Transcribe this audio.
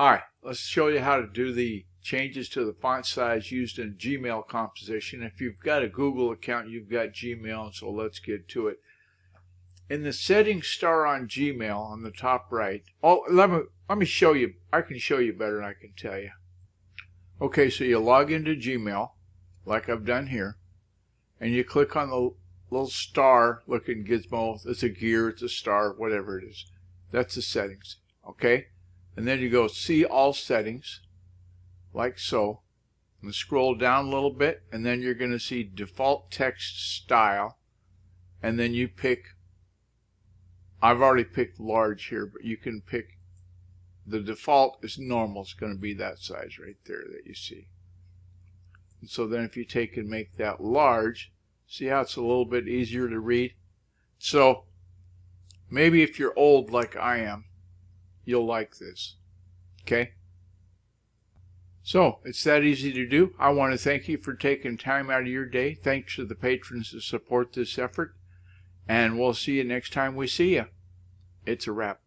Hi, let's show you how to do the changes to the font size used in Gmail composition. If you've got a Google account, you've got Gmail, so let's get to it. In the settings star on Gmail on the top right, let me show you. I can show you better than I can tell you. Okay, so you log into Gmail, like I've done here, and you click on the little star looking gizmo. It's a gear, it's a star, whatever it is. That's the settings, okay? And then you go see all settings, like so, and scroll down a little bit, and then you're going to see default text style, and then you pick, I've already picked large here, but you can pick, the default is normal, it's going to be that size right there that you see. And so then if you take and make that large, see how it's a little bit easier to read? So maybe if you're old like I am, you'll like this. Okay? So it's that easy to do. I want to thank you for taking time out of your day. Thanks to the patrons that support this effort. And we'll see you next time we see you. It's a wrap.